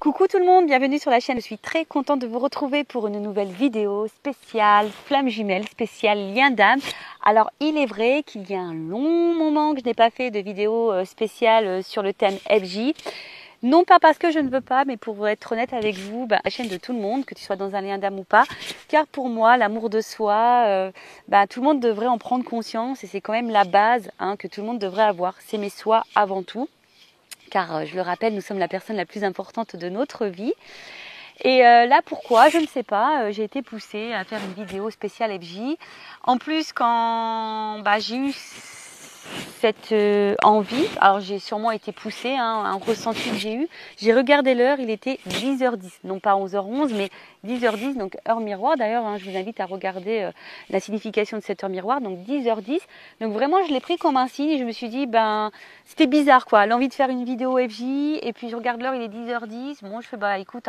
Coucou tout le monde, bienvenue sur la chaîne. Je suis très contente de vous retrouver pour une nouvelle vidéo spéciale flamme jumelle, spéciale lien d'âme. Alors il est vrai qu'il y a un long moment que je n'ai pas fait de vidéo spéciale sur le thème FJ. Non pas parce que je ne veux pas, mais pour être honnête avec vous, la chaîne de tout le monde, que tu sois dans un lien d'âme ou pas. Car pour moi, l'amour de soi, tout le monde devrait en prendre conscience et c'est quand même la base que tout le monde devrait avoir. S'aimer soi avant tout. Car je le rappelle, nous sommes la personne la plus importante de notre vie. Et là, pourquoi? Je ne sais pas. J'ai été poussée à faire une vidéo spéciale FJ. En plus, quand j'ai eu cette envie, alors j'ai sûrement été poussée, un ressenti que j'ai regardé l'heure, il était 10h10, non pas 11h11, mais 10h10, donc heure miroir. D'ailleurs, je vous invite à regarder la signification de cette heure miroir, donc 10h10. Donc vraiment, je l'ai pris comme un signe et je me suis dit, c'était bizarre quoi, l'envie de faire une vidéo FJ, et puis je regarde l'heure, il est 10h10. Bon, je fais, écoute,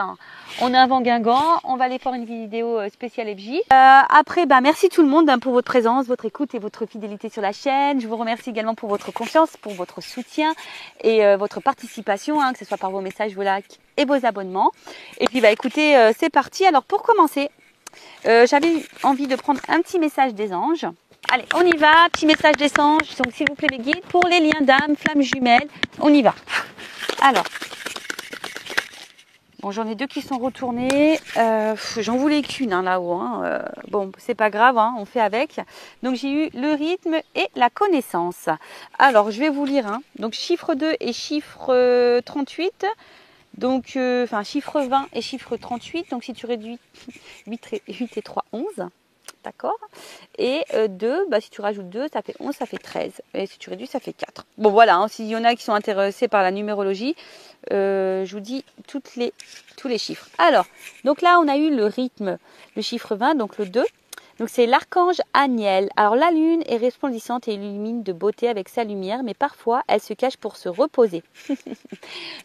on a un vent guingant, on va aller faire une vidéo spéciale FJ. Après, merci tout le monde pour votre présence, votre écoute et votre fidélité sur la chaîne. Je vous remercie également pour votre confiance, pour votre soutien et votre participation, que ce soit par vos messages, vos likes et vos abonnements. Et puis écoutez, c'est parti. Alors pour commencer, j'avais envie de prendre un petit message des anges. Allez, on y va, petit message des anges. Donc s'il vous plaît les guides, pour les liens d'âme, flammes jumelles, on y va. Alors, bon, j'en ai deux qui sont retournés. J'en voulais qu'une là-haut. Bon, c'est pas grave, on fait avec. Donc j'ai eu le rythme et la connaissance. Alors, je vais vous lire. Donc chiffre 2 et chiffre 38. Donc, chiffre 20 et chiffre 38. Donc si tu réduis 8 et 3, 11. D'accord. Et 2, si tu rajoutes 2, ça fait 11, ça fait 13. Et si tu réduis, ça fait 4. Bon, voilà, s'il y en a qui sont intéressés par la numérologie, je vous dis tous les chiffres. Alors, donc là, on a eu le rythme, le chiffre 20, donc le 2. Donc c'est l'archange Aniel. Alors la lune est resplendissante et illumine de beauté avec sa lumière, mais parfois elle se cache pour se reposer.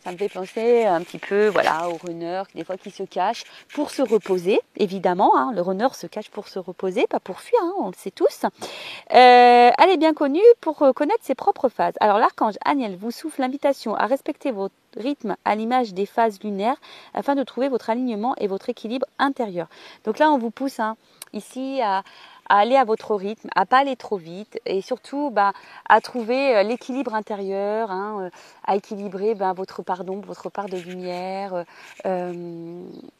Ça me fait penser un petit peu au runner, des fois qui se cache pour se reposer, évidemment. Le runner se cache pour se reposer, pas pour fuir, on le sait tous. Elle est bien connue pour connaître ses propres phases. Alors l'archange Aniel vous souffle l'invitation à respecter votre rythme à l'image des phases lunaires afin de trouver votre alignement et votre équilibre intérieur. Donc là, on vous pousse ici à aller à votre rythme, à pas aller trop vite et surtout à trouver l'équilibre intérieur, à équilibrer votre part d'ombre, votre part de lumière,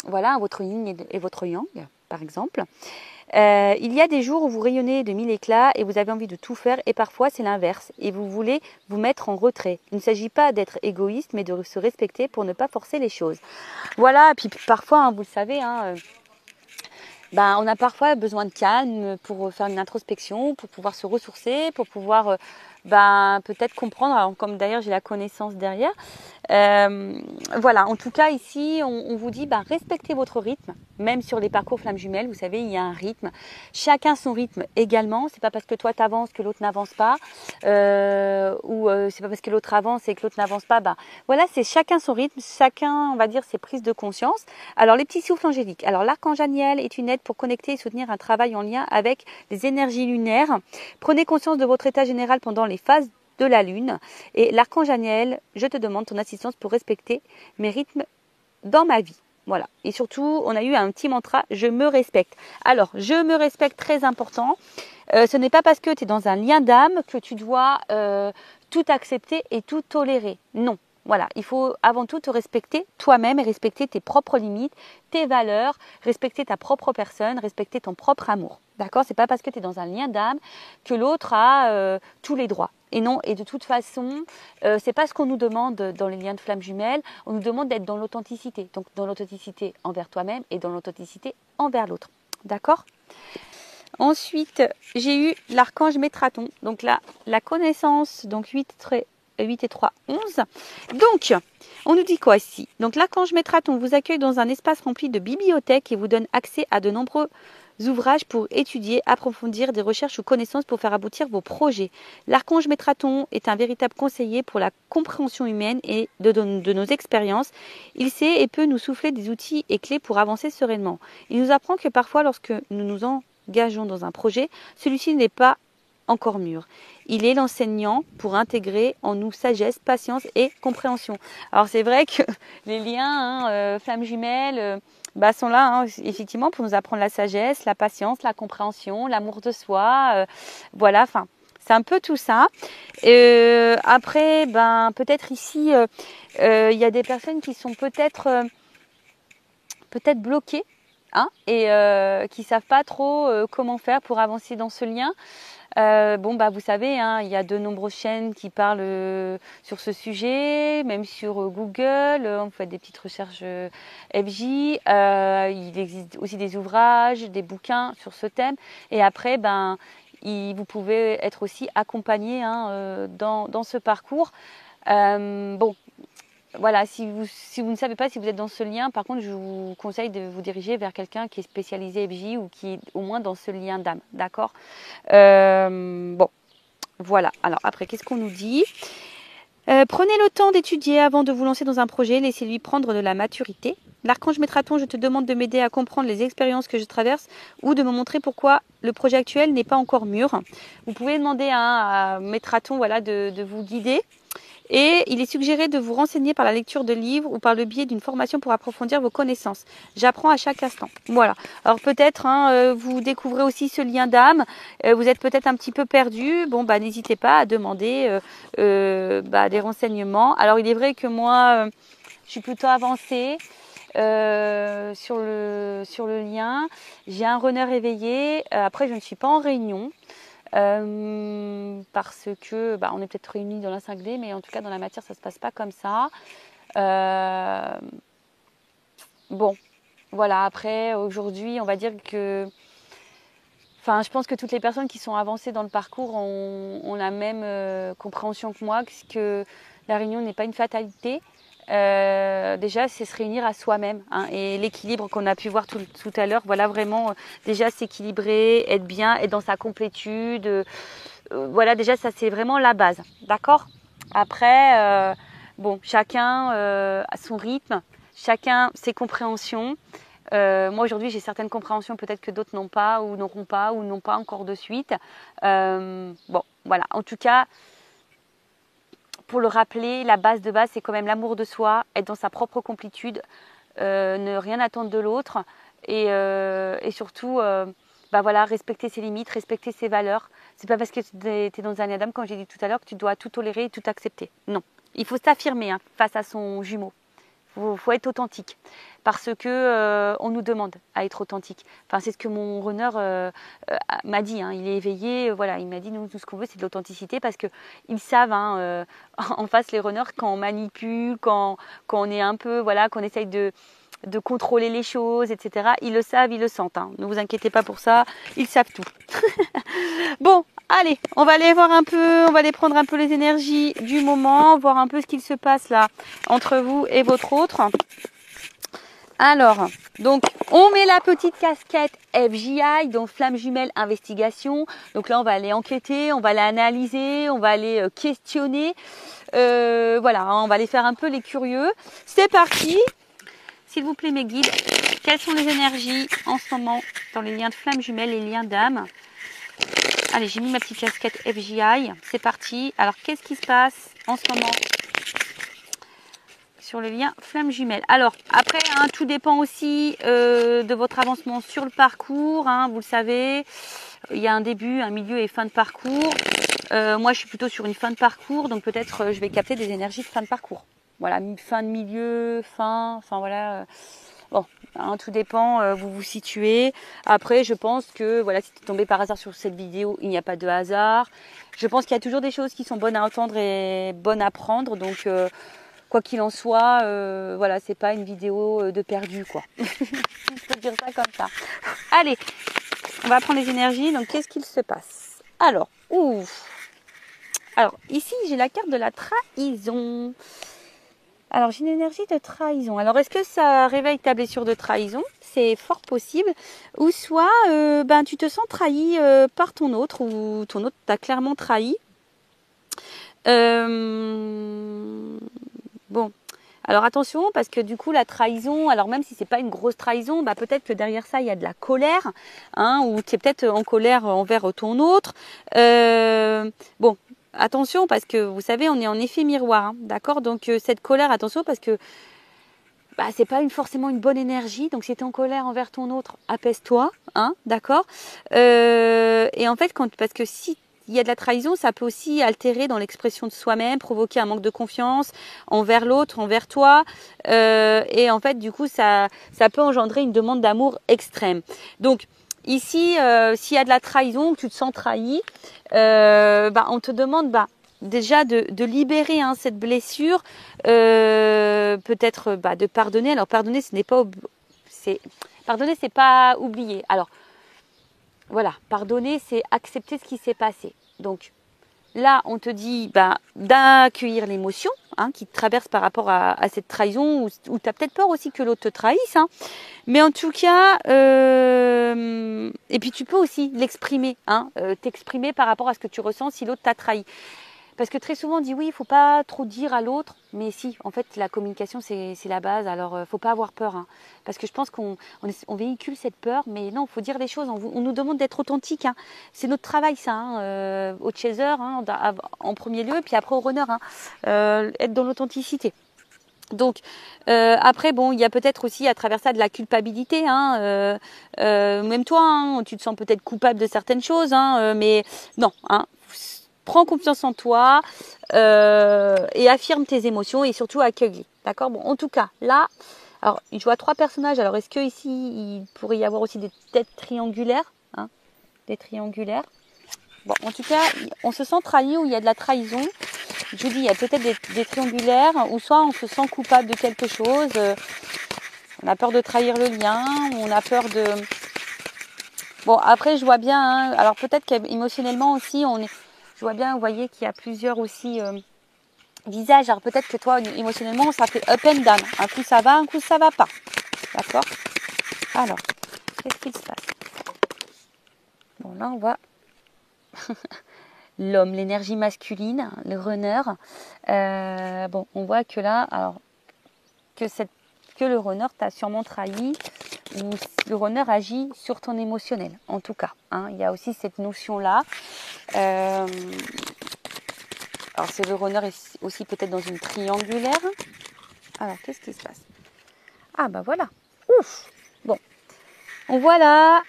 votre yin et votre yang, par exemple. Il y a des jours où vous rayonnez de mille éclats et vous avez envie de tout faire, et parfois c'est l'inverse et vous voulez vous mettre en retrait. Il ne s'agit pas d'être égoïste mais de se respecter pour ne pas forcer les choses. Voilà, et puis parfois, vous le savez, on a parfois besoin de calme pour faire une introspection, pour pouvoir se ressourcer, pour pouvoir peut-être comprendre, alors, comme d'ailleurs j'ai la connaissance derrière. Voilà, en tout cas ici on vous dit respectez votre rythme, même sur les parcours flammes jumelles, vous savez, il y a un rythme, chacun son rythme également. C'est pas parce que toi t'avances que l'autre n'avance pas, ou c'est pas parce que l'autre avance et que l'autre n'avance pas. Voilà, c'est chacun son rythme, chacun, on va dire, ses prises de conscience. Alors les petits souffles angéliques. Alors l'archange Aniel est une aide pour connecter et soutenir un travail en lien avec les énergies lunaires. Prenez conscience de votre état général pendant les phases de la lune. Et l'archange Aniel, je te demande ton assistance pour respecter mes rythmes dans ma vie. Voilà. Et surtout, on a eu un petit mantra, je me respecte. Alors, je me respecte, très important. Ce n'est pas parce que tu es dans un lien d'âme que tu dois tout accepter et tout tolérer. Non. Voilà, il faut avant tout te respecter toi-même et respecter tes propres limites, tes valeurs, respecter ta propre personne, respecter ton propre amour. D'accord? C'est pas parce que tu es dans un lien d'âme que l'autre a tous les droits. Et non, et de toute façon, c'est pas ce qu'on nous demande dans les liens de flammes jumelles. On nous demande d'être dans l'authenticité. Donc dans l'authenticité envers toi-même et dans l'authenticité envers l'autre. D'accord? Ensuite, j'ai eu l'archange Métraton. Donc là, la connaissance, donc 8 et 3, 11. Donc, on nous dit quoi ici? Donc l'archange Métraton vous accueille dans un espace rempli de bibliothèques et vous donne accès à de nombreux ouvrages pour étudier, approfondir des recherches ou connaissances pour faire aboutir vos projets. L'archange Métraton est un véritable conseiller pour la compréhension humaine et de nos expériences. Il sait et peut nous souffler des outils et clés pour avancer sereinement. Il nous apprend que parfois, lorsque nous nous engageons dans un projet, celui-ci n'est pas encore mûr. Il est l'enseignant pour intégrer en nous sagesse, patience et compréhension. Alors c'est vrai que les liens, flammes jumelles, sont là, hein, effectivement, pour nous apprendre la sagesse, la patience, la compréhension, l'amour de soi. Voilà, enfin, c'est un peu tout ça. Après, peut-être ici, il y a des personnes qui sont peut-être bloquées, hein, et qui savent pas trop comment faire pour avancer dans ce lien. Vous savez, hein, il y a de nombreuses chaînes qui parlent sur ce sujet, même sur Google, on fait des petites recherches FJ. Il existe aussi des ouvrages, des bouquins sur ce thème. Et après, vous pouvez être aussi accompagné, hein, dans ce parcours. Voilà, si vous ne savez pas si vous êtes dans ce lien, par contre, je vous conseille de vous diriger vers quelqu'un qui est spécialisé FJ ou qui est au moins dans ce lien d'âme, d'accord? Voilà. Alors après, qu'est-ce qu'on nous dit? Prenez le temps d'étudier avant de vous lancer dans un projet, laissez-lui prendre de la maturité. L'archange Métraton, je te demande de m'aider à comprendre les expériences que je traverse ou de me montrer pourquoi le projet actuel n'est pas encore mûr. Vous pouvez demander à Métraton, voilà, de vous guider. Et il est suggéré de vous renseigner par la lecture de livres ou par le biais d'une formation pour approfondir vos connaissances. J'apprends à chaque instant. Voilà. Alors peut-être, hein, vous découvrez aussi ce lien d'âme. Vous êtes peut-être un petit peu perdu. N'hésitez pas à demander des renseignements. Alors il est vrai que moi, je suis plutôt avancée sur le lien. J'ai un runner éveillé. Après, je ne suis pas en réunion. Parce que on est peut-être réunis dans la 5D, mais en tout cas dans la matière ça se passe pas comme ça. Voilà, après aujourd'hui on va dire que je pense que toutes les personnes qui sont avancées dans le parcours ont la même compréhension que moi, que la réunion n'est pas une fatalité. Déjà c'est se réunir à soi-même, hein, et l'équilibre qu'on a pu voir tout à l'heure, voilà, vraiment déjà s'équilibrer, être bien, être dans sa complétude, voilà, déjà ça c'est vraiment la base, d'accord? Après chacun a son rythme, chacun ses compréhensions. Moi aujourd'hui j'ai certaines compréhensions peut-être que d'autres n'ont pas ou n'auront pas ou n'ont pas encore de suite. Voilà, en tout cas pour le rappeler, la base de base, c'est quand même l'amour de soi, être dans sa propre complétude, ne rien attendre de l'autre et surtout, respecter ses limites, respecter ses valeurs. C'est pas parce que tu es dans un lien d'âme, comme j'ai dit tout à l'heure, que tu dois tout tolérer et tout accepter. Non, il faut s'affirmer, hein, face à son jumeau. Faut être authentique parce que on nous demande à être authentique. Enfin, c'est ce que mon runner m'a dit, hein. Il est éveillé, voilà, il m'a dit nous tout ce qu'on veut c'est de l'authenticité parce que ils savent, hein, en face les runners quand on manipule, quand on est un peu, voilà, qu'on essaye de contrôler les choses, etc. Ils le savent, ils le sentent, hein. Ne vous inquiétez pas pour ça, ils savent tout. Bon, allez, on va aller voir un peu, on va aller prendre un peu les énergies du moment, voir un peu ce qu'il se passe là entre vous et votre autre. Alors, donc, on met la petite casquette FJI, donc Flamme Jumelle Investigation. Donc là, on va aller enquêter, on va aller analyser, on va aller questionner. Voilà, hein, on va aller faire un peu les curieux. C'est parti. S'il vous plaît, mes guides, quelles sont les énergies en ce moment dans les liens de Flamme Jumelle et les liens d'âme? Allez, j'ai mis ma petite casquette FJI. C'est parti. Alors, qu'est-ce qui se passe en ce moment sur le lien Flamme Jumelle? Alors, après, hein, tout dépend aussi de votre avancement sur le parcours. Hein, vous le savez, il y a un début, un milieu et fin de parcours. Moi, je suis plutôt sur une fin de parcours. Donc, peut-être je vais capter des énergies de fin de parcours. Voilà, fin de milieu, enfin voilà. Bon, hein, tout dépend, vous vous situez. Après, je pense que voilà, si tu es tombé par hasard sur cette vidéo, il n'y a pas de hasard. Je pense qu'il y a toujours des choses qui sont bonnes à entendre et bonnes à prendre. Donc, quoi qu'il en soit, voilà, c'est pas une vidéo de perdu, quoi. Je peux dire ça comme ça. Allez, on va prendre les énergies. Donc, qu'est-ce qu'il se passe? Alors, ici, j'ai la carte de la trahison. Alors, j'ai une énergie de trahison. Alors, est-ce que ça réveille ta blessure de trahison? C'est fort possible. Ou soit, tu te sens trahi par ton autre, ou ton autre t'a clairement trahi. Alors attention, parce que du coup la trahison, alors même si c'est pas une grosse trahison, bah peut-être que derrière ça il y a de la colère, hein, ou tu es peut-être en colère envers ton autre. Bon, attention parce que vous savez, on est en effet miroir, hein, d'accord? Donc cette colère, attention parce que bah, c'est pas forcément une bonne énergie. Donc si tu es en colère envers ton autre, apaise-toi, hein, d'accord? Et en fait, parce que si il y a de la trahison, ça peut aussi altérer dans l'expression de soi-même, provoquer un manque de confiance envers l'autre, envers toi. Et en fait, du coup, ça peut engendrer une demande d'amour extrême. Donc, ici, s'il y a de la trahison, que tu te sens trahi, on te demande déjà de libérer cette blessure, peut-être de pardonner. Alors, pardonner, pardonner, c'est pas oublier. Alors, voilà, pardonner, c'est accepter ce qui s'est passé. Donc là, on te dit d'accueillir l'émotion qui te traverse par rapport à cette trahison, ou tu as peut-être peur aussi que l'autre te trahisse. Hein. Mais en tout cas, et puis tu peux aussi l'exprimer, t'exprimer par rapport à ce que tu ressens si l'autre t'a trahi. Parce que très souvent on dit oui, il ne faut pas trop dire à l'autre, mais si, en fait la communication c'est la base, alors il ne faut pas avoir peur. Hein. Parce que je pense qu'on véhicule cette peur, mais non, il faut dire les choses, on nous demande d'être authentique. Hein. C'est notre travail ça, au chaser en premier lieu, puis après au runner, être dans l'authenticité. Donc après bon, il y a peut-être aussi à travers ça de la culpabilité, même toi, tu te sens peut-être coupable de certaines choses, mais non, prends confiance en toi et affirme tes émotions et surtout accueille-les. D'accord? Bon, en tout cas, là, alors je vois 3 personnages. Alors est-ce que ici il pourrait y avoir aussi des têtes triangulaires, des triangulaires. Bon, en tout cas, on se sent trahi ou il y a de la trahison. Je vous dis, il y a peut-être des triangulaires, ou soit on se sent coupable de quelque chose. On a peur de trahir le lien, on a peur de. Bon, après, je vois bien. Alors peut-être qu'émotionnellement aussi, je vois bien, vous voyez qu'il y a plusieurs aussi visages. Alors peut-être que toi, émotionnellement, ça fait up and down. Un coup ça va, un coup ça va pas. D'accord? Alors, qu'est-ce qu'il se passe? Bon, là, on voit l'homme, l'énergie masculine, le runner. Bon, on voit que là, alors, que le runner t'a sûrement trahi, ou le runner agit sur ton émotionnel, en tout cas. Il y a aussi cette notion-là. Alors, c'est le runner aussi peut-être dans une triangulaire. Alors, qu'est-ce qui se passe? Ah, bah voilà. Ouf. Bon. On voit là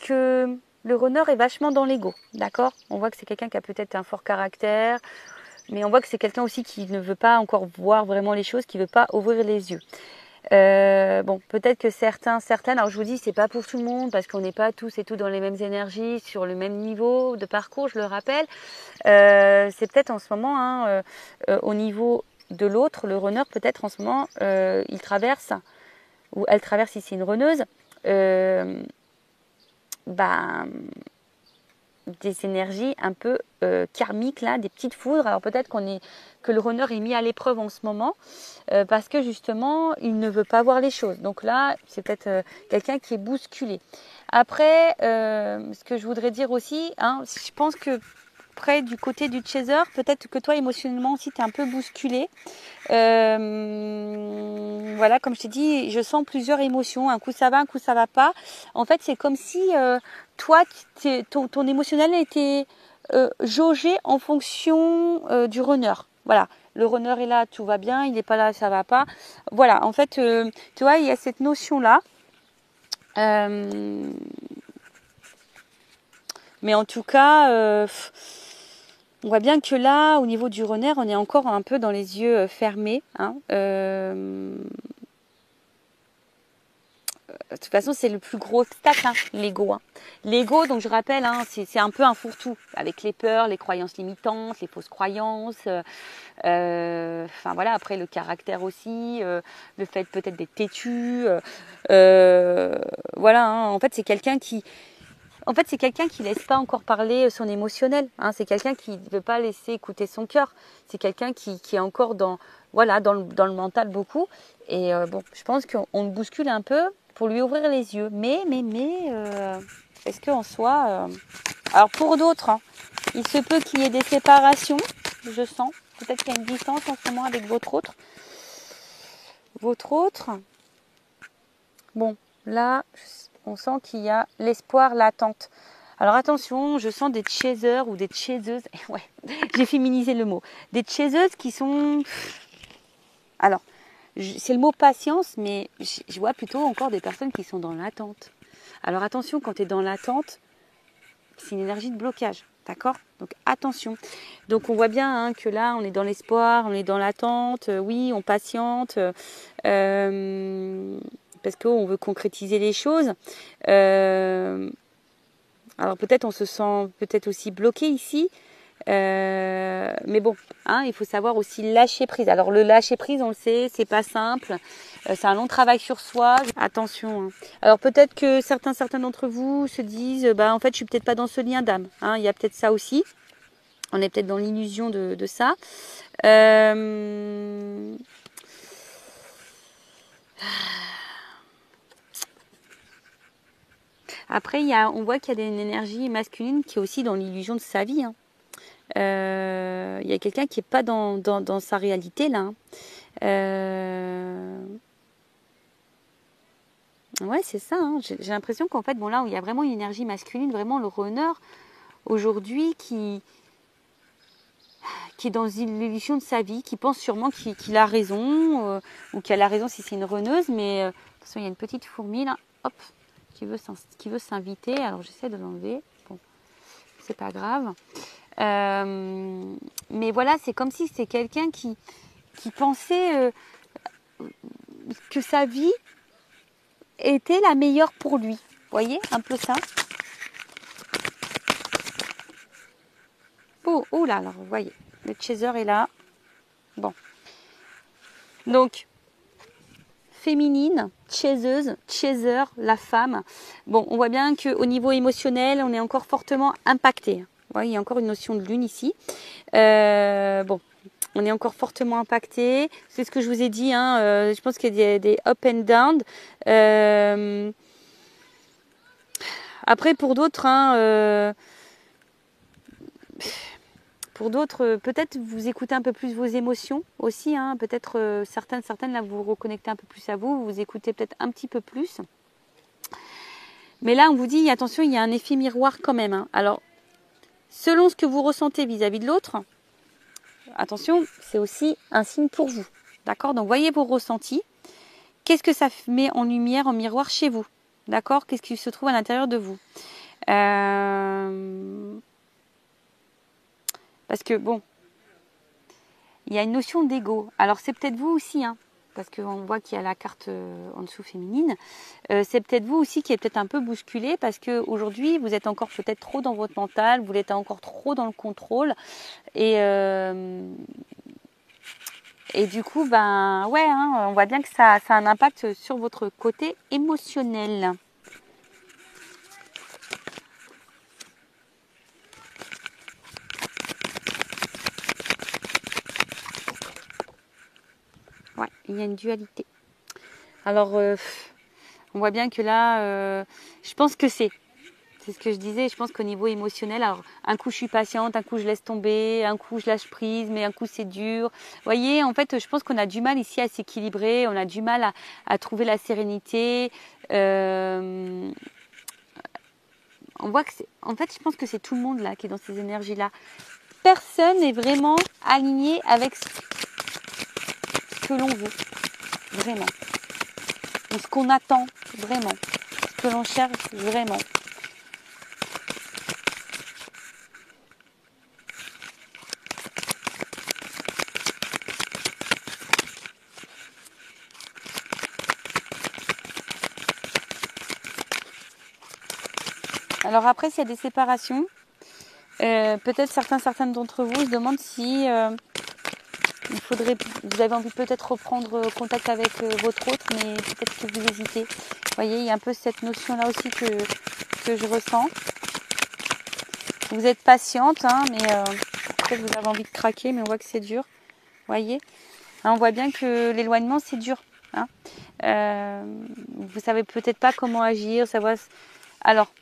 que le runner est vachement dans l'ego. D'accord? On voit que c'est quelqu'un qui a peut-être un fort caractère, mais on voit que c'est quelqu'un aussi qui ne veut pas encore voir vraiment les choses, qui ne veut pas ouvrir les yeux. Bon, peut-être que certaines, alors je vous dis, c'est pas pour tout le monde parce qu'on n'est pas tous et tout dans les mêmes énergies, sur le même niveau de parcours, je le rappelle. C'est peut-être en ce moment, au niveau de l'autre, le runner, peut-être en ce moment, il traverse, ou elle traverse si c'est une runneuse, des énergies un peu karmiques, là, des petites foudres. Alors peut-être que le runner est mis à l'épreuve en ce moment parce que justement il ne veut pas voir les choses. Donc là c'est peut-être quelqu'un qui est bousculé. Après ce que je voudrais dire aussi, je pense que près du côté du chaser, peut-être que toi émotionnellement aussi tu es un peu bousculé. Voilà, comme je t'ai dit, je sens plusieurs émotions. Un coup ça va, un coup ça va pas. En fait, c'est comme si toi, ton émotionnel était jaugé en fonction du runner. Voilà, le runner est là, tout va bien. Il n'est pas là, ça va pas. Voilà, en fait, tu vois, il y a cette notion-là. Mais en tout cas, on voit bien que là, au niveau du runner, on est encore un peu dans les yeux fermés. De toute façon, c'est le plus gros obstacle, l'ego. L'ego, donc je rappelle, c'est un peu un fourre-tout avec les peurs, les croyances limitantes, les fausses croyances. Voilà, après le caractère aussi, le fait peut-être d'être têtu. Voilà, en fait, c'est quelqu'un qui laisse pas encore parler son émotionnel. C'est quelqu'un qui ne veut pas laisser écouter son cœur. C'est quelqu'un qui est encore dans le mental beaucoup. Et je pense qu'on le bouscule un peu pour lui ouvrir les yeux. Mais, est-ce qu'en soi... Alors pour d'autres, il se peut qu'il y ait des séparations, je sens. Peut-être qu'il y a une distance en ce moment avec votre autre. Votre autre. Bon, là, on sent qu'il y a l'espoir, l'attente. Alors attention, je sens des chasers ou des chaseuses. Ouais, j'ai féminisé le mot. Des chaseuses qui sont... Alors, c'est le mot patience, mais je vois plutôt encore des personnes qui sont dans l'attente. Alors attention, quand tu es dans l'attente, c'est une énergie de blocage. D'accord? Donc attention. Donc on voit bien hein, que là, on est dans l'espoir, on est dans l'attente. Oui, on patiente. Parce qu'on veut concrétiser les choses. Alors peut-être on se sent peut-être aussi bloqué ici. Mais bon, hein, il faut savoir aussi lâcher prise. Alors le lâcher prise, on le sait, c'est pas simple. C'est un long travail sur soi. Attention. Hein. Alors peut-être que certains d'entre vous se disent, bah en fait, je suis peut-être pas dans ce lien d'âme. Hein, il y a peut-être ça aussi. On est peut-être dans l'illusion de ça. Après, on voit qu'il y a une énergie masculine qui est aussi dans l'illusion de sa vie. Hein. Il y a quelqu'un qui n'est pas dans sa réalité là. Ouais, c'est ça. Hein. J'ai l'impression qu'en fait, bon là où il y a vraiment une énergie masculine, vraiment le runner aujourd'hui qui est dans l'illusion de sa vie, qui pense sûrement qu'il a raison ou qu'elle a raison si c'est une runneuse, mais attention, il y a une petite fourmi là, hop, qui veut s'inviter. Alors j'essaie de l'enlever. Bon, c'est pas grave. Mais voilà, c'est comme si c'était quelqu'un qui pensait que sa vie était la meilleure pour lui. Vous voyez, un peu ça. Oh là, alors vous voyez, le chaser est là. Bon. Donc, féminine, chaiseuse, chaser, la femme. Bon, on voit bien qu'au niveau émotionnel, on est encore fortement impacté. Vous voyez, il y a encore une notion de lune ici. Bon, on est encore fortement impacté. C'est ce que je vous ai dit. Hein, je pense qu'il y a des up and down. Après, pour d'autres, hein, peut-être vous écoutez un peu plus vos émotions aussi. Hein, peut-être certaines, là, vous vous reconnectez un peu plus à vous. Vous écoutez peut-être un petit peu plus. Mais là, on vous dit, attention, il y a un effet miroir quand même. Hein. Alors, selon ce que vous ressentez vis-à-vis de l'autre, attention, c'est aussi un signe pour vous. D'accord? Donc, voyez vos ressentis. Qu'est-ce que ça met en lumière, en miroir chez vous? D'accord? Qu'est-ce qui se trouve à l'intérieur de vous? Parce que, bon, il y a une notion d'ego. Alors, c'est peut-être vous aussi, hein, parce qu'on voit qu'il y a la carte en dessous féminine. C'est peut-être vous aussi qui êtes peut-être un peu bousculé, parce qu'aujourd'hui, vous êtes encore peut-être trop dans votre mental, vous êtes encore trop dans le contrôle. Et du coup, ben ouais, hein, on voit bien que ça a un impact sur votre côté émotionnel. Ouais, il y a une dualité. Alors, on voit bien que là, je pense que c'est ce que je disais, je pense qu'au niveau émotionnel, alors un coup je suis patiente, un coup je laisse tomber, un coup je lâche prise, mais un coup c'est dur. Vous voyez, en fait, je pense qu'on a du mal ici à s'équilibrer, on a du mal à trouver la sérénité. On voit que en fait, je pense que c'est tout le monde là qui est dans ces énergies-là. Personne n'est vraiment aligné avec ce que l'on veut, vraiment. Ou ce qu'on attend, vraiment. Ce que l'on cherche, vraiment. Alors après, s'il y a des séparations, peut-être certaines d'entre vous se demandent si vous avez envie de peut-être reprendre contact avec votre autre, mais peut-être que vous hésitez. Vous voyez, il y a un peu cette notion-là aussi que je ressens. Vous êtes patiente, hein, mais peut-être vous avez envie de craquer, mais on voit que c'est dur. Vous voyez, hein, on voit bien que l'éloignement, c'est dur. Hein. Vous savez peut-être pas comment agir, savoir. Alors,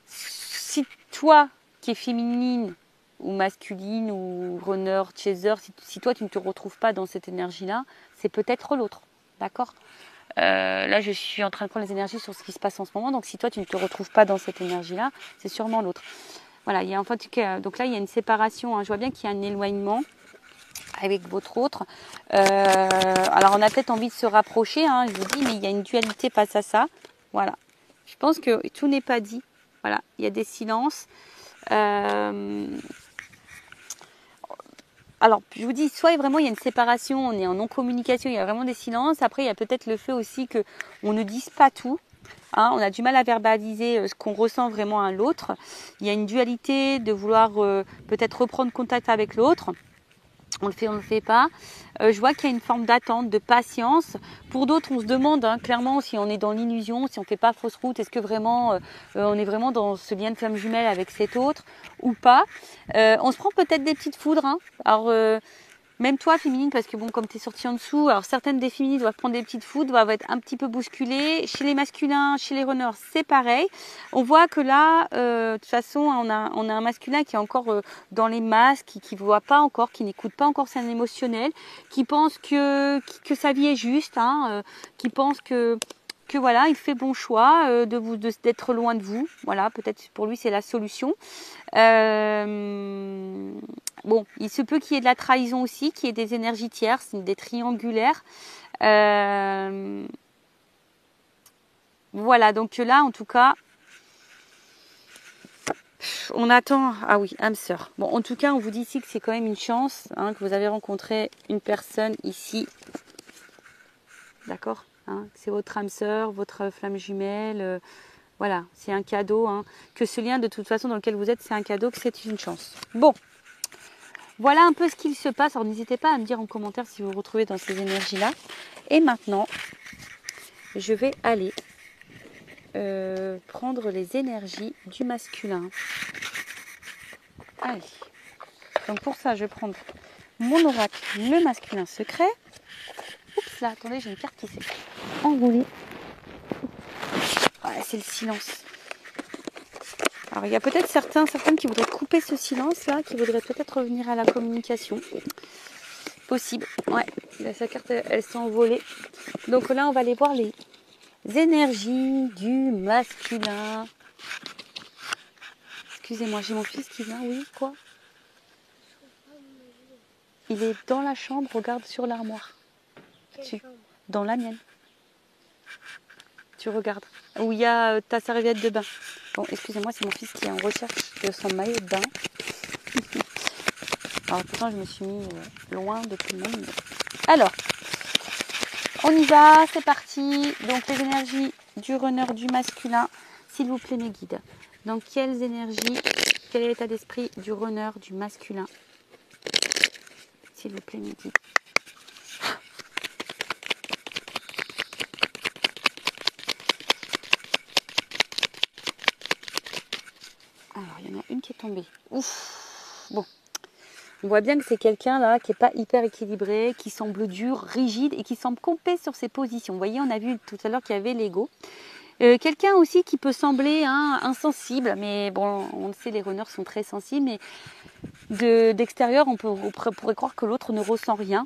si toi qui es féminine, ou masculine ou runner, chaser, si toi tu ne te retrouves pas dans cette énergie-là, c'est peut-être l'autre, d'accord? Là, je suis en train de prendre les énergies sur ce qui se passe en ce moment, donc si toi tu ne te retrouves pas dans cette énergie-là, c'est sûrement l'autre. Voilà, il y a en fait, donc là il y a une séparation, hein. Je vois bien qu'il y a un éloignement avec votre autre. Alors on a peut-être envie de se rapprocher, hein, je vous dis, mais il y a une dualité face à ça. Voilà, je pense que tout n'est pas dit. Voilà, il y a des silences. Alors, je vous dis, soit vraiment il y a une séparation, on est en non-communication, il y a vraiment des silences. Après, il y a peut-être le fait aussi qu'on ne dise pas tout. Hein, on a du mal à verbaliser ce qu'on ressent vraiment à l'autre. Il y a une dualité de vouloir peut-être reprendre contact avec l'autre. On le fait pas. Je vois qu'il y a une forme d'attente, de patience. Pour d'autres, on se demande hein, clairement si on est dans l'illusion, si on ne fait pas fausse route, est-ce que vraiment on est vraiment dans ce lien de flamme jumelle avec cet autre ou pas. On se prend peut-être des petites foudres. Hein. Alors même toi, féminine, parce que bon, comme tu es sortie en dessous, alors certaines des féminines doivent prendre des petites foudres, doivent être un petit peu bousculées. Chez les masculins, chez les runners, c'est pareil. On voit que là, de toute façon, on a un masculin qui est encore dans les masques, qui ne voit pas encore, qui n'écoute pas encore son émotionnel, qui pense que sa vie est juste, hein, qui pense que voilà, il fait bon choix d'être loin de vous. Voilà, peut-être pour lui c'est la solution. Bon, il se peut qu'il y ait de la trahison aussi, qu'il y ait des énergies tierces, des triangulaires. Voilà, donc là en tout cas, on attend. Ah oui, âme sœur. Bon, en tout cas, on vous dit ici que c'est quand même une chance hein, que vous avez rencontré une personne ici. D'accord hein, c'est votre âme sœur, votre flamme jumelle. Voilà, c'est un cadeau. Hein, que ce lien, de toute façon, dans lequel vous êtes, c'est un cadeau, que c'est une chance. Bon, voilà un peu ce qu'il se passe. Alors, n'hésitez pas à me dire en commentaire si vous vous retrouvez dans ces énergies-là. Et maintenant, je vais aller prendre les énergies du masculin. Allez. Donc, pour ça, je vais prendre mon oracle, le masculin secret. Oups, là, attendez, j'ai une carte qui s'est enroulée. Ouais, c'est le silence. Alors, il y a peut-être certaines qui voudraient couper ce silence-là, qui voudraient peut-être revenir à la communication. Possible. Ouais, là, sa carte, elle s'est envolée. Donc là, on va aller voir les énergies du masculin. Excusez-moi, j'ai mon fils qui vient. Oui, quoi? Il est dans la chambre, regarde sur l'armoire. Dans la mienne. Tu regardes. Où il y a ta serviette de bain. Bon, excusez-moi, c'est mon fils qui est en recherche de son maillot de bain. Alors pourtant, je me suis mis loin de tout le monde. Alors, on y va, c'est parti. Donc les énergies du runner du masculin, s'il vous plaît mes guides. Donc quelles énergies, quel est l'état d'esprit du runner du masculin? S'il vous plaît mes guides. Alors il y en a une qui est tombée. Ouf. Bon. On voit bien que c'est quelqu'un là qui n'est pas hyper équilibré, qui semble dur, rigide et qui semble camper sur ses positions. Vous voyez, on a vu tout à l'heure qu'il y avait l'ego. Quelqu'un aussi qui peut sembler insensible, mais bon, on le sait, les runners sont très sensibles, mais d'extérieur, on pourrait croire que l'autre ne ressent rien.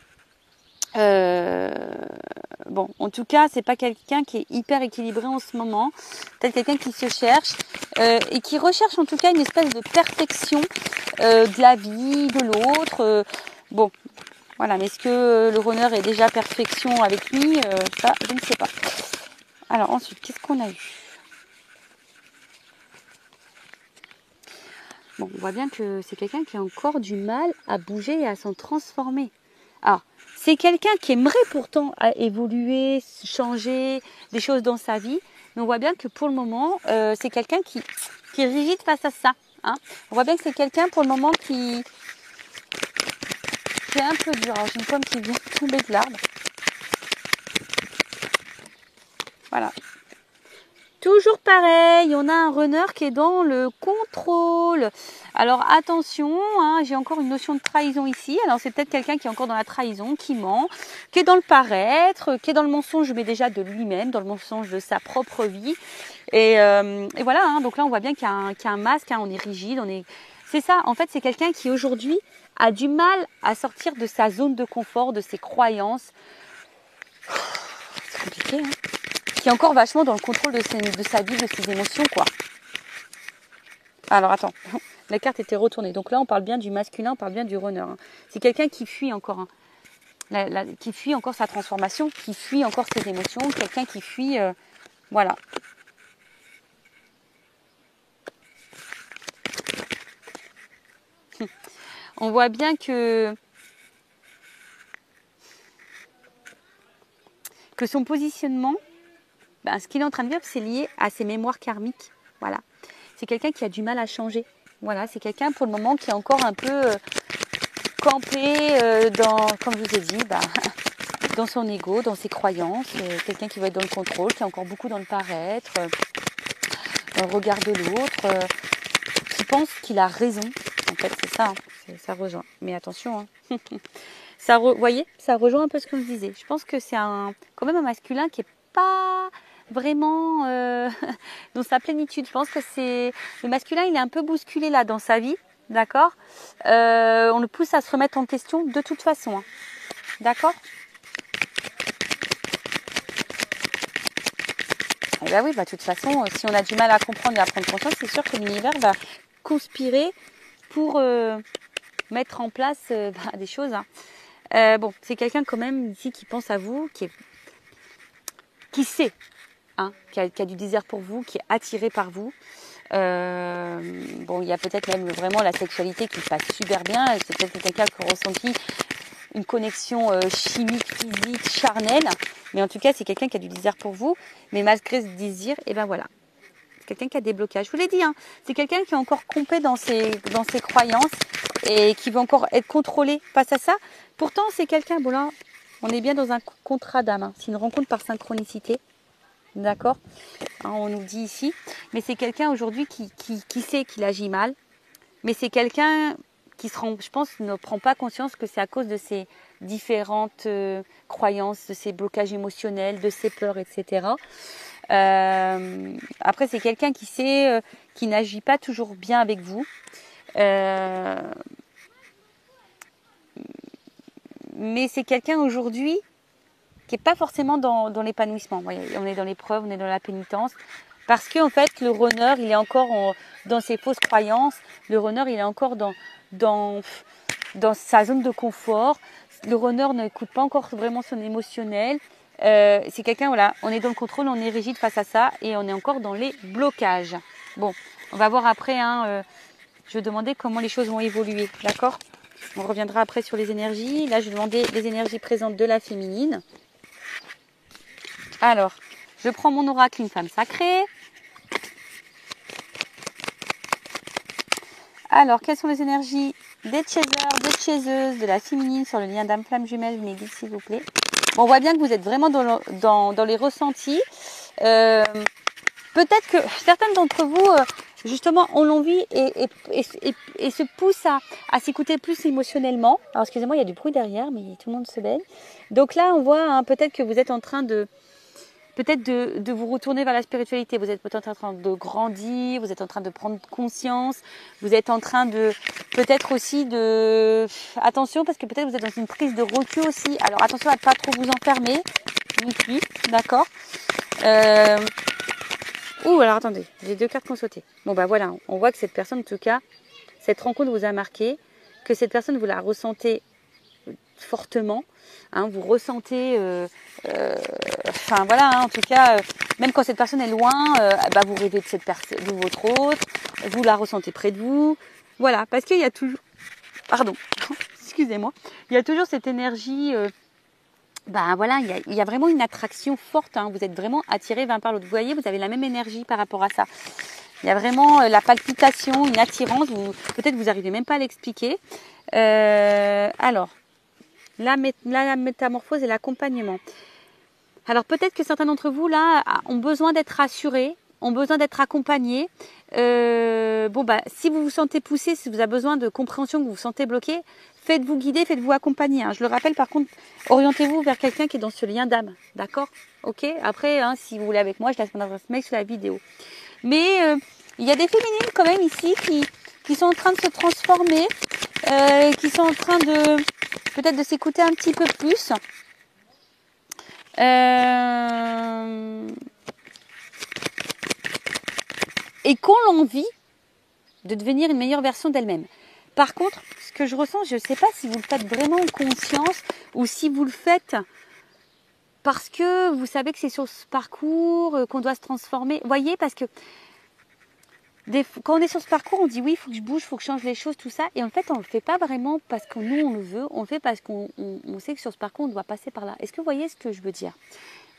Bon, en tout cas, c'est pas quelqu'un qui est hyper équilibré en ce moment. Peut-être quelqu'un qui se cherche et qui recherche en tout cas une espèce de perfection de la vie, de l'autre. Bon, voilà. Mais est-ce que le runner est déjà perfection avec lui? Ça, je ne sais pas. Alors ensuite, qu'est-ce qu'on a eu? Bon, on voit bien que c'est quelqu'un qui a encore du mal à bouger et à s'en transformer. Alors, c'est quelqu'un qui aimerait pourtant évoluer, changer des choses dans sa vie. Mais on voit bien que pour le moment, c'est quelqu'un qui est rigide face à ça. Hein. On voit bien que c'est quelqu'un pour le moment qui est un peu dur. Alors, j'ai une pomme qui vient tomber de l'arbre. Voilà. Toujours pareil, on a un runner qui est dans le contrôle. Alors attention, hein, j'ai encore une notion de trahison ici. Alors c'est peut-être quelqu'un qui est encore dans la trahison, qui ment, qui est dans le paraître, qui est dans le mensonge, mais déjà de lui-même, dans le mensonge de sa propre vie. Et voilà, hein, donc là on voit bien qu'il y a un masque, hein, on est rigide, C'est ça, en fait, c'est quelqu'un qui aujourd'hui a du mal à sortir de sa zone de confort, de ses croyances. C'est compliqué, hein. Qui est encore vachement dans le contrôle de sa vie, de ses émotions, quoi. Alors, attends, la carte était retournée. Donc là, on parle bien du masculin, on parle bien du runner. Hein. C'est quelqu'un qui fuit encore, hein. Qui fuit encore sa transformation, qui fuit encore ses émotions, quelqu'un qui fuit... voilà. On voit bien que son positionnement, ce qu'il est en train de vivre, c'est lié à ses mémoires karmiques. Voilà. C'est quelqu'un qui a du mal à changer. Voilà, c'est quelqu'un pour le moment qui est encore un peu campé comme je vous ai dit, dans son ego, dans ses croyances. Quelqu'un qui va être dans le contrôle, qui est encore beaucoup dans le paraître, dans le regard de l'autre, qui pense qu'il a raison. En fait, c'est ça, hein, ça rejoint. Mais attention, hein. Vous voyez, ça rejoint un peu ce que je disais. Je pense que c'est quand même un masculin qui n'est pas vraiment dans sa plénitude. Je pense que le masculin, il est un peu bousculé là dans sa vie, d'accord. On le pousse à se remettre en question de toute façon, hein. D'accord. Et bien oui, de toute façon, si on a du mal à comprendre et à prendre conscience, c'est sûr que l'univers va conspirer pour mettre en place des choses, hein. Bon, c'est quelqu'un quand même ici qui pense à vous, qui sait, hein, qui a du désir pour vous, qui est attiré par vous. Bon, il y a peut-être même vraiment la sexualité qui passe super bien. C'est peut-être quelqu'un qui a ressenti une connexion chimique, physique, charnelle. Mais en tout cas, c'est quelqu'un qui a du désir pour vous. Mais malgré ce désir, et ben voilà. C'est quelqu'un qui a des blocages. Je vous l'ai dit, hein, c'est quelqu'un qui est encore compé dans ses croyances et qui veut encore être contrôlé face à ça. Pourtant, c'est quelqu'un, bon là, on est bien dans un contrat d'âme. Hein. C'est une rencontre par synchronicité. D'accord, hein, on nous dit ici. Mais c'est quelqu'un aujourd'hui qui sait qu'il agit mal. Mais c'est quelqu'un qui je pense, ne prend pas conscience que c'est à cause de ses différentes croyances, de ses blocages émotionnels, de ses peurs, etc. Après, c'est quelqu'un qui sait, qui n'agit pas toujours bien avec vous. Mais c'est quelqu'un aujourd'hui qui n'est pas forcément dans l'épanouissement. On est dans l'épreuve, on est dans la pénitence. Parce qu'en fait, le runner, il est encore dans ses fausses croyances. Le runner, il est encore dans sa zone de confort. Le runner n'écoute pas encore vraiment son émotionnel. C'est quelqu'un, voilà, on est dans le contrôle, on est rigide face à ça et on est encore dans les blocages. Bon, on va voir après, hein, je vais demander comment les choses vont évoluer, d'accord ? On reviendra après sur les énergies. Là, je vais demander les énergies présentes de la féminine. Alors, je prends mon oracle, une femme sacrée. Alors, quelles sont les énergies des chasers, des chaseuses, de la féminine sur le lien d'âme flamme jumelle? Vous m'aidez, s'il vous plaît. Bon, on voit bien que vous êtes vraiment dans les ressentis. Peut-être que certaines d'entre vous, justement, ont l'envie et se poussent à s'écouter plus émotionnellement. Alors, excusez-moi, il y a du bruit derrière, mais tout le monde se baigne. Donc là, on voit hein, peut-être que vous êtes en train de vous retourner vers la spiritualité. Vous êtes peut-être en train de grandir, vous êtes en train de prendre conscience, vous êtes en train de peut-être aussi de... Attention, parce que peut-être vous êtes dans une prise de recul aussi. Alors attention à ne pas trop vous enfermer. Oui, d'accord. Alors attendez, j'ai 2 cartes qui ont sauté. Bon bah voilà, on voit que cette personne, en tout cas, cette rencontre vous a marqué, que cette personne vous la ressentez fortement, hein, vous ressentez, enfin voilà, hein, en tout cas, même quand cette personne est loin, vous rêvez de votre autre, vous la ressentez près de vous, voilà, parce qu'il y a toujours, pardon, excusez-moi, il y a toujours cette énergie, voilà, il y a vraiment une attraction forte, hein, vous êtes vraiment attiré l'un par l'autre, vous voyez, vous avez la même énergie par rapport à ça. Il y a vraiment la palpitation, une attirance, peut-être vous n'arrivez même pas à l'expliquer. Alors, la métamorphose et l'accompagnement. Alors peut-être que certains d'entre vous là ont besoin d'être rassurés, ont besoin d'être accompagnés. Si vous vous sentez poussé, si vous avez besoin de compréhension, que vous vous sentez bloqué, faites-vous guider, faites-vous accompagner. Hein. Je le rappelle par contre, orientez-vous vers quelqu'un qui est dans ce lien d'âme. D'accord ? Ok ? Après, hein, si vous voulez avec moi, je laisse mon adresse mail sur la vidéo. Mais il y a des féminines quand même ici qui qui sont en train de se transformer, qui sont en train de peut-être de s'écouter un petit peu plus. Et qui ont l'envie de devenir une meilleure version d'elle-même. Par contre, ce que je ressens, je ne sais pas si vous le faites vraiment en conscience ou si vous le faites parce que vous savez que c'est sur ce parcours qu'on doit se transformer. Vous voyez, parce que quand on est sur ce parcours, on dit oui, il faut que je bouge, il faut que je change les choses, tout ça. Et en fait, on ne le fait pas vraiment parce que nous, on le veut. On le fait parce qu'on sait que sur ce parcours, on doit passer par là. Est-ce que vous voyez ce que je veux dire?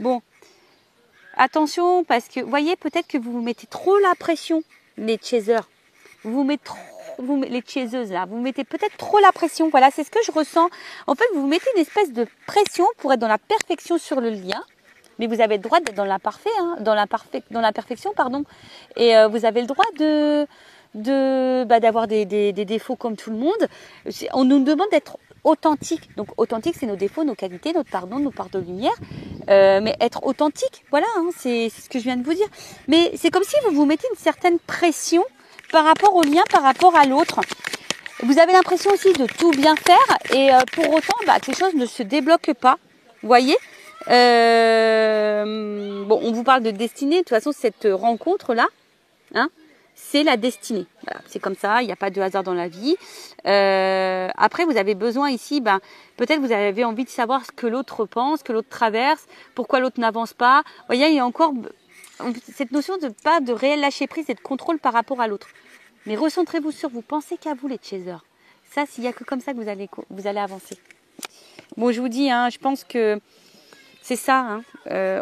Bon, attention, parce que, vous voyez, peut-être que vous vous mettez trop la pression, les chasers. Les chaseuses, là, vous mettez peut-être trop la pression. Voilà, c'est ce que je ressens. En fait, vous mettez une espèce de pression pour être dans la perfection sur le lien. Mais vous avez le droit d'être dans l'imparfait, hein, dans la perfection, pardon. Et vous avez le droit d'avoir des défauts comme tout le monde. On nous demande d'être authentique. Donc authentique, c'est nos défauts, nos qualités, notre pardon, nos parts de lumière. Mais être authentique, voilà, hein, c'est ce que je viens de vous dire. Mais c'est comme si vous vous mettez une certaine pression par rapport au lien, par rapport à l'autre. Vous avez l'impression aussi de tout bien faire et pour autant, que les choses ne se débloquent pas. Vous voyez? Bon, on vous parle de destinée. De toute façon, cette rencontre-là, hein, c'est la destinée. Voilà, c'est comme ça, il n'y a pas de hasard dans la vie. Après, vous avez besoin ici, peut-être vous avez envie de savoir ce que l'autre pense, que l'autre traverse, pourquoi l'autre n'avance pas. Vous voyez, il y a encore cette notion de réel lâcher prise et de contrôle par rapport à l'autre. Mais recentrez-vous sur vous, pensez qu'à vous les chasers. Ça, s'il n'y a que comme ça que vous allez avancer. Bon, je vous dis, hein, je pense que c'est ça. Hein,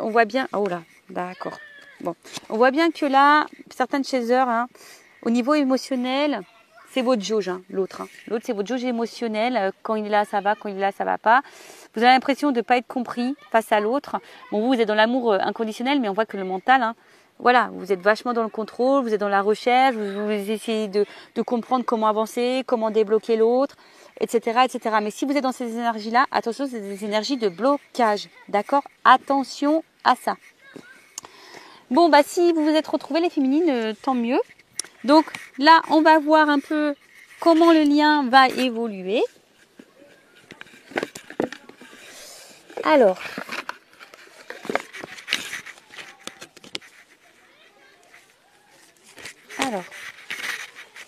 on voit bien. Oh là, d'accord. Bon, on voit bien que là, certaines chasers, hein, au niveau émotionnel, c'est votre jauge, hein, l'autre. Hein. L'autre, c'est votre jauge émotionnelle. Quand il est là, ça va. Quand il est là, ça va pas. Vous avez l'impression de ne pas être compris face à l'autre. Bon, vous êtes dans l'amour inconditionnel, mais on voit que le mental, hein, voilà, vous êtes vachement dans le contrôle, vous êtes dans la recherche, vous essayez de comprendre comment avancer, comment débloquer l'autre, etc., etc. Mais si vous êtes dans ces énergies-là, attention, c'est des énergies de blocage, d'accord? Attention à ça. Bon, si vous vous êtes retrouvés les féminines, tant mieux. Donc là, on va voir un peu comment le lien va évoluer. Alors,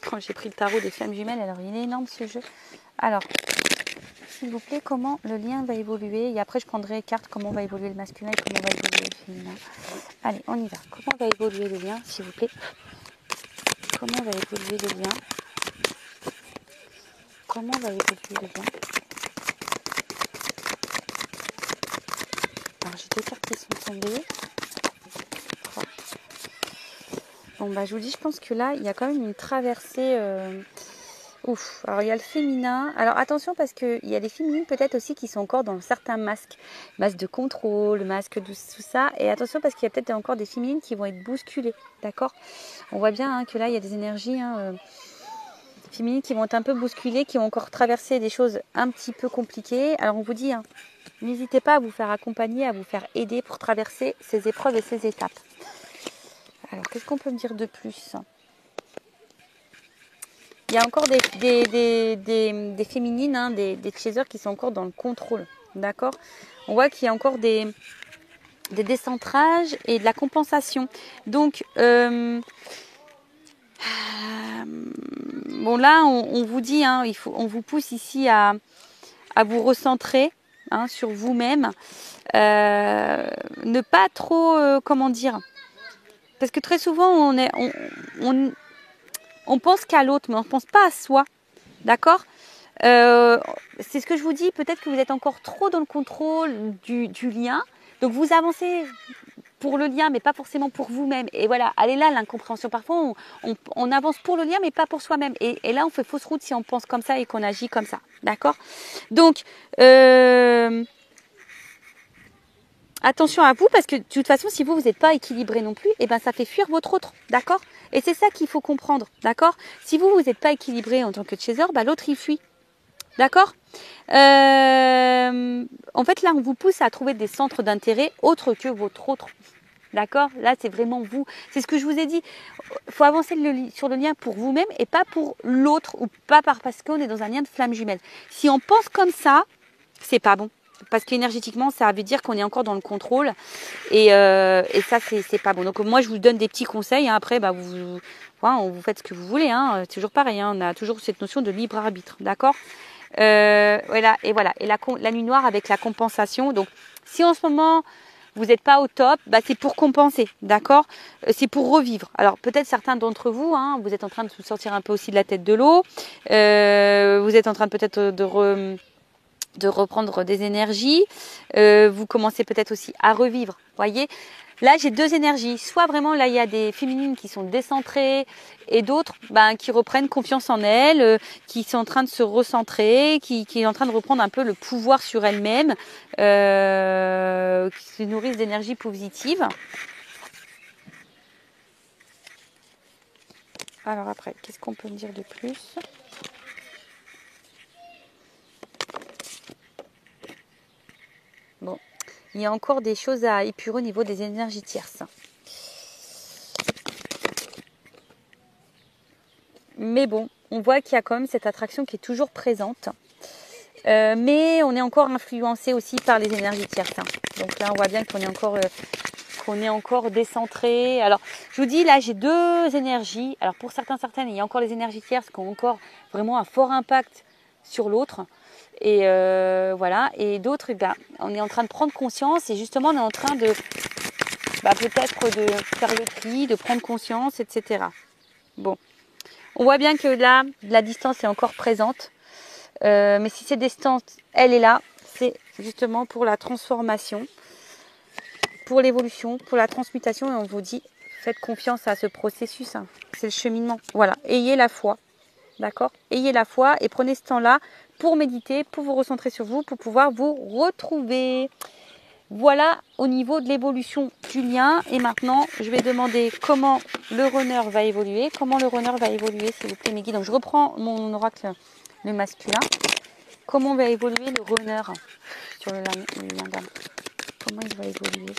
quand j'ai pris le tarot des flammes jumelles, alors il est énorme ce jeu. Alors, s'il vous plaît, comment le lien va évoluer? Et après, je prendrai carte comment va évoluer le masculin et comment va évoluer le féminin. Allez, on y va. Comment va évoluer le lien, s'il vous plaît? Comment va évoluer le lien? Comment va évoluer le lien? Alors, j'ai deux cartes qui sont tombées. Bon, je vous dis, je pense que là, il y a quand même une traversée. Ouf. Alors, il y a le féminin. Alors, attention, parce qu'il y a des féminines peut-être aussi qui sont encore dans certains masques. Masque de contrôle, masque de tout ça. Et attention, parce qu'il y a peut-être encore des féminines qui vont être bousculées. D'accord? On voit bien hein, que là, il y a des énergies féminines qui vont être un peu bousculées, qui vont encore traverser des choses un petit peu compliquées. Alors, on vous dit, hein, n'hésitez pas à vous faire accompagner, à vous faire aider pour traverser ces épreuves et ces étapes. Alors, qu'est-ce qu'on peut me dire de plus? Il y a encore des féminines, hein, des chasers qui sont encore dans le contrôle. D'accord? On voit qu'il y a encore des décentrages et de la compensation. Donc, bon là, on vous dit, hein, on vous pousse ici à vous recentrer hein, sur vous-même. Ne pas trop, comment dire? Parce que très souvent, on pense qu'à l'autre, mais on ne pense pas à soi. D'accord? C'est ce que je vous dis. Peut-être que vous êtes encore trop dans le contrôle du lien. Donc, vous avancez pour le lien, mais pas forcément pour vous-même. Et voilà, elle est là, l'incompréhension. Parfois, on avance pour le lien, mais pas pour soi-même. Et là, on fait fausse route si on pense comme ça et qu'on agit comme ça. D'accord? Donc, attention à vous, parce que de toute façon, si vous n'êtes pas équilibré non plus, ça fait fuir votre autre, d'accord? Et c'est ça qu'il faut comprendre, d'accord? Si vous n'êtes pas équilibré en tant que chaser, l'autre il fuit, d'accord? En fait, là, on vous pousse à trouver des centres d'intérêt autres que votre autre, D'accord? Là, c'est vraiment vous. C'est ce que je vous ai dit. Il faut avancer sur le lien pour vous-même et pas pour l'autre ou pas parce qu'on est dans un lien de flamme jumelle. Si on pense comme ça, c'est pas bon. Parce qu'énergétiquement, ça veut dire qu'on est encore dans le contrôle. Et ça, c'est pas bon. Donc, moi, je vous donne des petits conseils. Hein. Après, bah, vous faites ce que vous voulez. Hein. C'est toujours pareil. Hein. On a toujours cette notion de libre arbitre. D'accord? Voilà. Et voilà. Et la nuit noire avec la compensation. Donc, si en ce moment, vous n'êtes pas au top, bah, c'est pour compenser. D'accord? C'est pour revivre. Alors, peut-être certains d'entre vous, hein, vous êtes en train de vous sortir un peu aussi de la tête de l'eau. Vous êtes en train peut-être de reprendre des énergies. Vous commencez peut-être aussi à revivre. Voyez, là j'ai deux énergies. Soit vraiment là il y a des féminines qui sont décentrées et d'autres qui reprennent confiance en elles, qui sont en train de se recentrer, qui est en train de reprendre un peu le pouvoir sur elles-mêmes, qui se nourrissent d'énergie positive. Alors après, qu'est-ce qu'on peut me dire de plus ? Bon, il y a encore des choses à épurer au niveau des énergies tierces. Mais bon, on voit qu'il y a quand même cette attraction qui est toujours présente. Mais on est encore influencé aussi par les énergies tierces. Donc là, on voit bien qu'on est encore décentré. Alors, je vous dis, là, j'ai deux énergies. Alors, pour certaines, il y a encore les énergies tierces qui ont encore vraiment un fort impact sur l'autre. Et voilà. Et d'autres, on est en train de prendre conscience. Et justement, on est en train de peut-être de faire le tri, de prendre conscience, etc. Bon. On voit bien que là, la distance est encore présente. Mais si cette distance, elle est là, c'est justement pour la transformation, pour l'évolution, pour la transmutation. Et on vous dit, faites confiance à ce processus. Hein. C'est le cheminement. Voilà, ayez la foi. D'accord ? Ayez la foi et prenez ce temps-là pour méditer, pour vous recentrer sur vous, pour pouvoir vous retrouver. Voilà au niveau de l'évolution du lien. Et maintenant, je vais demander comment le runner va évoluer. Comment le runner va évoluer, s'il vous plaît, mes guides. Donc, je reprends mon oracle, le masculin. Comment va évoluer le runner sur le lien d'âme? Comment il va évoluer?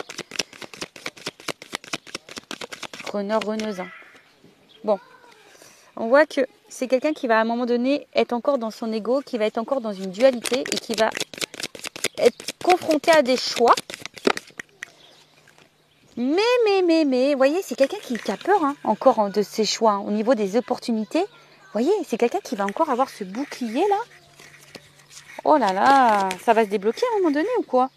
Runner, runneuse. Bon, on voit que c'est quelqu'un qui va à un moment donné être encore dans son ego, qui va être encore dans une dualité et qui va être confronté à des choix. Mais, vous voyez, c'est quelqu'un qui a peur encore de ses choix au niveau des opportunités. Vous voyez, c'est quelqu'un qui va encore avoir ce bouclier là. Oh là là, ça va se débloquer à un moment donné ou quoi?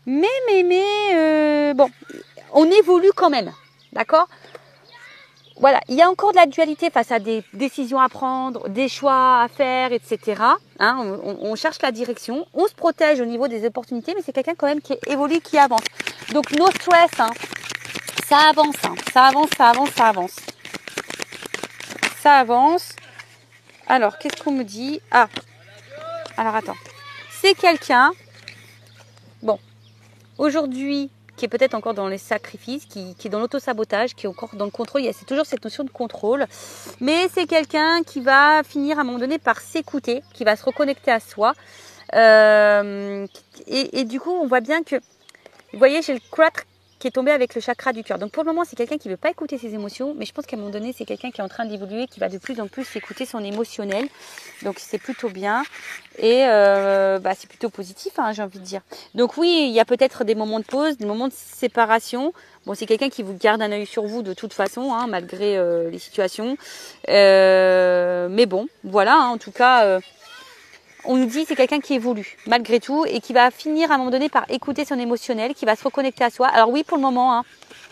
Bon, on évolue quand même, d'accord? Voilà, il y a encore de la dualité face à des décisions à prendre, des choix à faire, etc. Hein, on cherche la direction, on se protège au niveau des opportunités, mais c'est quelqu'un quand même qui évolue, qui avance. Donc, no stress, ça avance, ça avance. Ça avance. Alors, qu'est-ce qu'on me dit? Ah, alors attends. C'est quelqu'un, bon, aujourd'hui, qui est peut-être encore dans les sacrifices, qui est dans l'auto-sabotage, qui est encore dans le contrôle. C'est toujours cette notion de contrôle. Mais c'est quelqu'un qui va finir à un moment donné par s'écouter, qui va se reconnecter à soi. Et du coup, on voit bien que, vous voyez, j'ai le 4 qui est tombé avec le chakra du cœur. Donc pour le moment, c'est quelqu'un qui ne veut pas écouter ses émotions, mais je pense qu'à un moment donné, c'est quelqu'un qui est en train d'évoluer, qui va de plus en plus écouter son émotionnel. Donc c'est plutôt bien et c'est plutôt positif, j'ai envie de dire. Donc oui, il y a peut-être des moments de pause, des moments de séparation. Bon, c'est quelqu'un qui vous garde un œil sur vous de toute façon, malgré les situations. Mais bon, voilà, en tout cas... on nous dit c'est quelqu'un qui évolue malgré tout et qui va finir à un moment donné par écouter son émotionnel, qui va se reconnecter à soi. Alors oui, pour le moment,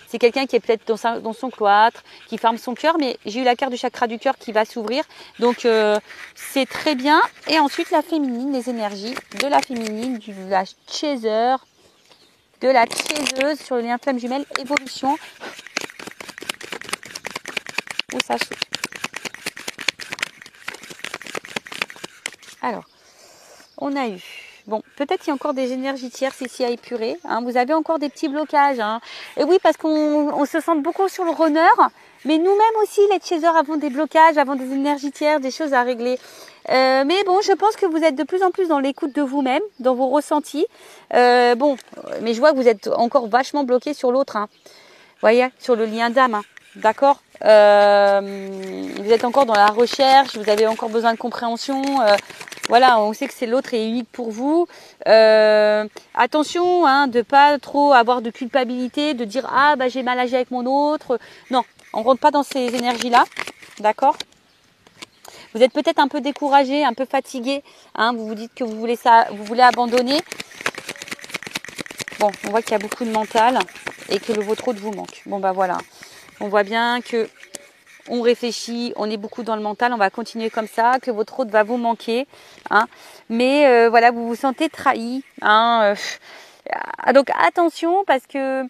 c'est quelqu'un qui est peut-être dans son cloître, qui ferme son cœur, mais j'ai eu la carte du chakra du cœur qui va s'ouvrir. Donc c'est très bien. Et ensuite la féminine, les énergies de la féminine, de la chaser, de la chaiseuse sur le lien flamme jumelle, évolution. Où ça saute. Alors, on a eu, bon, peut-être il y a encore des énergies tierces ici à épurer. Vous avez encore des petits blocages. Et oui, parce qu'on se sent beaucoup sur le runner, Mais nous-mêmes aussi, les chasers, avons des blocages, avons des énergies tierces, des choses à régler. Mais bon, je pense que vous êtes de plus en plus dans l'écoute de vous-même, dans vos ressentis. Bon, mais je vois que vous êtes encore vachement bloqué sur l'autre. Hein. Vous voyez, sur le lien d'âme. Hein. D'accord. Vous êtes encore dans la recherche, vous avez encore besoin de compréhension. Voilà, on sait que c'est l'autre est unique pour vous. Attention, hein, de pas trop avoir de culpabilité, de dire ah bah j'ai mal agi avec mon autre. Non, on rentre pas dans ces énergies-là, d'accord. Vous êtes peut-être un peu découragé, un peu fatigué. Hein, vous vous dites que vous voulez ça, vous voulez abandonner. Bon, on voit qu'il y a beaucoup de mental et que le vôtre autre vous manque. Bon bah voilà, on voit bien que on réfléchit, on est beaucoup dans le mental, on va continuer comme ça, que votre autre va vous manquer, hein. Mais voilà, vous vous sentez trahi, hein. Donc attention parce que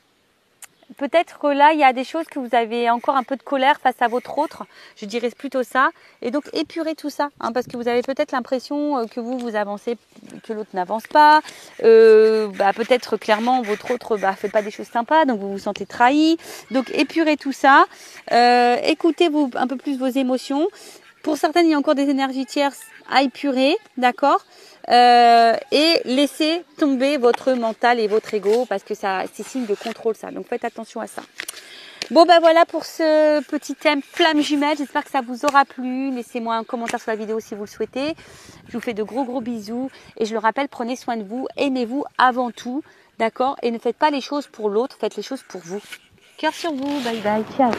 peut-être là il y a des choses que vous avez encore un peu de colère face à votre autre, je dirais plutôt ça, et donc épurez tout ça, hein, parce que vous avez peut-être l'impression que vous avancez, que l'autre n'avance pas, peut-être clairement votre autre fait pas des choses sympas, donc vous vous sentez trahi, donc épurez tout ça, écoutez vous un peu plus vos émotions. Pour certaines il y a encore des énergies tierces à épurer, d'accord. Et laissez tomber votre mental et votre ego parce que ça c'est signe de contrôle ça, donc faites attention à ça. Bon ben voilà pour ce petit thème flamme jumelle, j'espère que ça vous aura plu, laissez-moi un commentaire sur la vidéo si vous le souhaitez, je vous fais de gros bisous et je le rappelle, prenez soin de vous, aimez-vous avant tout, d'accord, et ne faites pas les choses pour l'autre, faites les choses pour vous. Cœur sur vous, bye bye, ciao.